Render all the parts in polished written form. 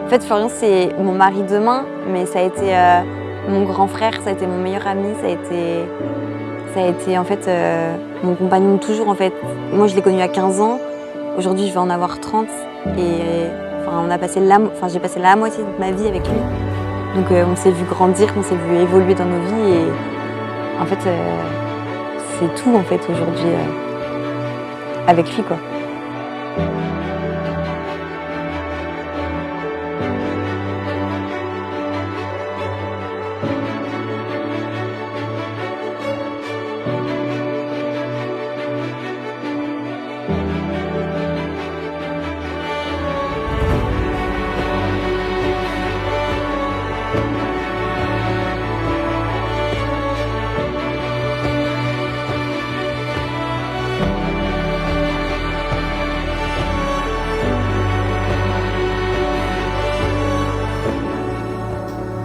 En fait, Florian, c'est mon mari demain, mais ça a été mon grand frère, ça a été mon meilleur ami, ça a été en fait mon compagnon de toujours en fait. Moi, je l'ai connu à 15 ans, aujourd'hui je vais en avoir 30 et enfin, j'ai passé la moitié de ma vie avec lui. Donc on s'est vu grandir, on s'est vu évoluer dans nos vies et en fait c'est tout en fait aujourd'hui avec lui quoi.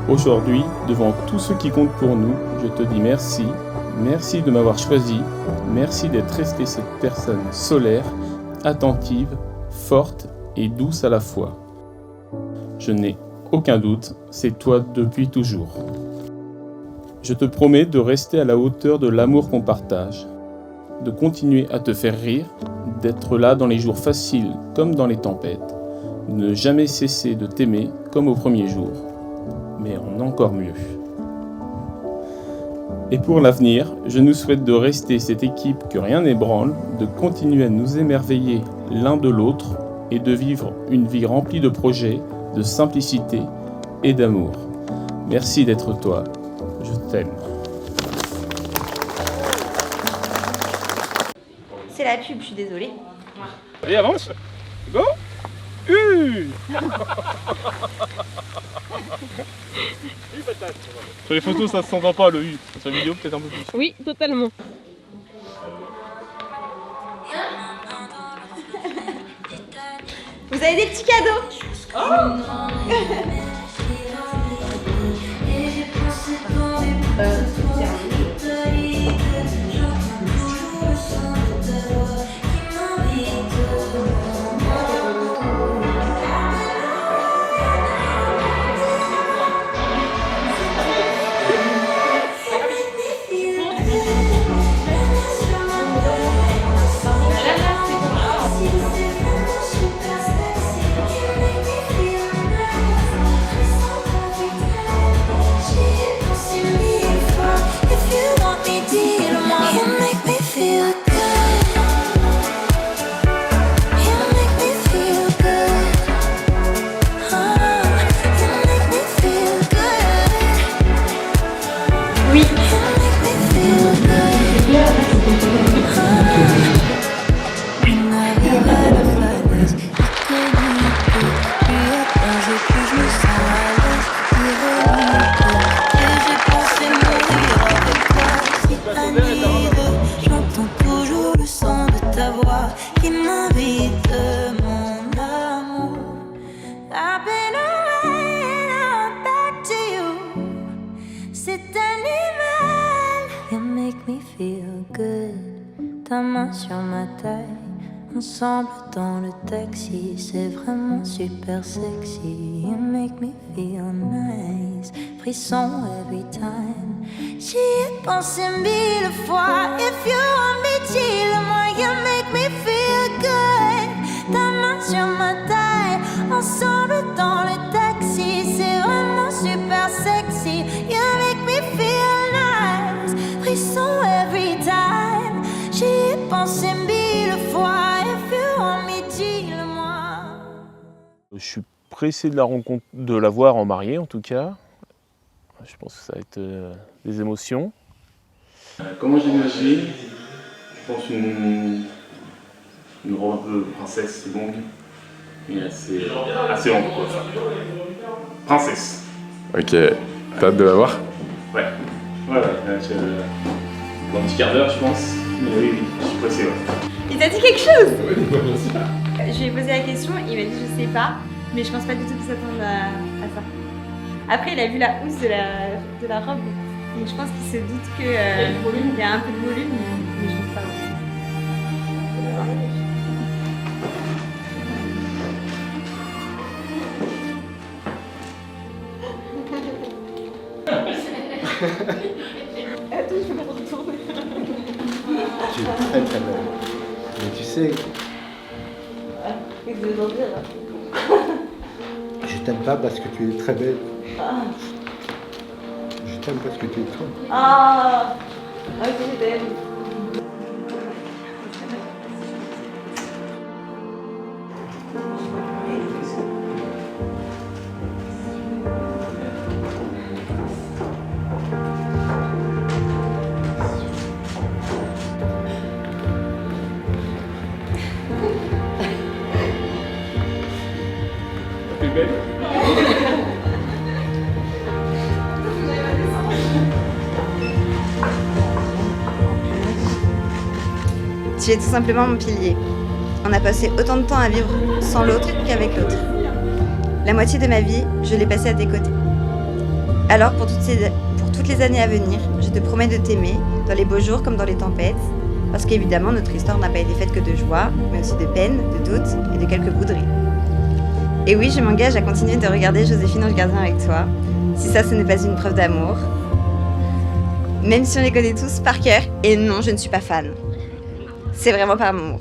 Aujourd'hui, devant tous ceux qui comptent pour nous, je te dis merci. Merci de m'avoir choisi. Merci d'être resté cette personne solaire, attentive, forte et douce à la fois. Je n'ai aucun doute, c'est toi depuis toujours. Je te promets de rester à la hauteur de l'amour qu'on partage, de continuer à te faire rire, d'être là dans les jours faciles comme dans les tempêtes, de ne jamais cesser de t'aimer comme au premier jour, mais en encore mieux. Et pour l'avenir, je nous souhaite de rester cette équipe que rien n'ébranle, de continuer à nous émerveiller l'un de l'autre et de vivre une vie remplie de projets, de simplicité et d'amour. Merci d'être toi. Je t'aime. C'est la pub, je suis désolée. Allez, avance. Go. Sur les photos, ça se s'entend pas le U. Sur la vidéo, peut-être un peu plus. Oui, totalement. Vous avez des petits cadeaux. Ta main sur ma taille, ensemble dans le taxi, c'est vraiment super sexy. You make me feel nice, frisson every time. J'y ai pensé 1000 fois. If you want me, dis-le-moi. You make me feel good. Ta main sur ma taille, ensemble dans le taxi, c'est vraiment super sexy. You make me feel nice, frisson every time. J'y ai pensé 1000 fois. If you want me, dis-le-moi. Je suis pressé de la voir en mariée en tout cas. Je pense que ça va être des émotions. Comment j'imagine? Je pense une robe un peu princesse, longue, mais assez longue quoi. Princesse. Ok, t'as hâte de la voir? Ouais. Dans un petit quart d'heure je pense. Mais oui, je suis pressé. Ouais. Il t'a dit quelque chose? Oui, bien sûr. Je lui ai posé la question, il m'a dit je sais pas, mais je pense pas du tout qu'il s'attende à ça. Après, il a vu la housse de la robe, donc je pense qu'il se doute qu'il y a un peu de volume, mais je pense pas. Attends, je vais me retourner. Tu es très très belle. Mais tu sais, Qu'est-ce que vous en dire là? je t'aime pas parce que tu es très belle. Je t'aime parce que tu es toi. Ah, ok, je t'aime. T'es belle? Tu es tout simplement mon pilier. On a passé autant de temps à vivre sans l'autre qu'avec l'autre. La moitié de ma vie, je l'ai passée à tes côtés. Alors, pour toutes les années à venir, je te promets de t'aimer, dans les beaux jours comme dans les tempêtes, parce qu'évidemment, notre histoire n'a pas été faite que de joie, mais aussi de peine, de doutes et de quelques bouderies. Et oui, je m'engage à continuer de regarder Joséphine Ange Gardien avec toi, si ça, ce n'est pas une preuve d'amour. Même si on les connaît tous par cœur, et non, je ne suis pas fan. C'est vraiment par amour.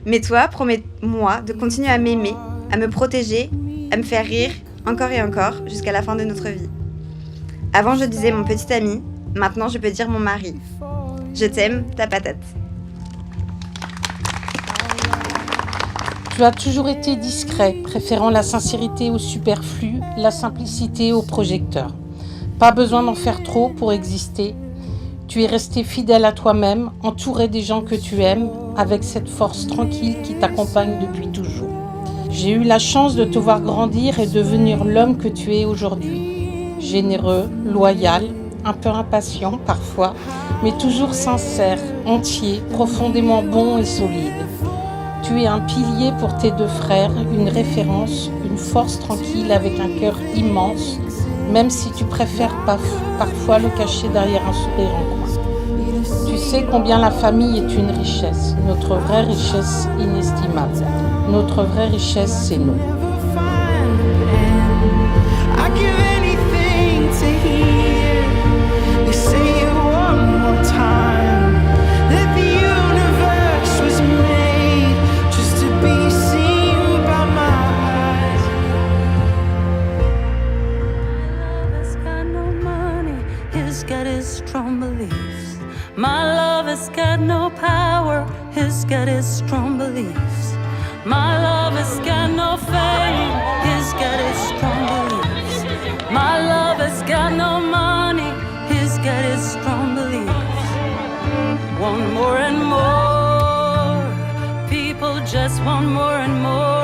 Mais toi, promets-moi de continuer à m'aimer, à me protéger, à me faire rire, encore et encore, jusqu'à la fin de notre vie. Avant, je disais mon petit ami, maintenant, je peux dire mon mari. Je t'aime, ta patate. Tu as toujours été discret, préférant la sincérité au superflu, la simplicité au projecteur. Pas besoin d'en faire trop pour exister. Tu es resté fidèle à toi-même, entouré des gens que tu aimes, avec cette force tranquille qui t'accompagne depuis toujours. J'ai eu la chance de te voir grandir et devenir l'homme que tu es aujourd'hui. Généreux, loyal, un peu impatient parfois, mais toujours sincère, entier, profondément bon et solide. Tu es un pilier pour tes deux frères, une référence, une force tranquille avec un cœur immense, même si tu préfères parfois le cacher derrière un sourire en coin. Tu sais combien la famille est une richesse, notre vraie richesse inestimable. Notre vraie richesse, c'est nous. My love has got no power, he's got his strong beliefs. My love has got no fame, he's got his strong beliefs. My love has got no money, he's got his strong beliefs. Want more and more, people just want more and more.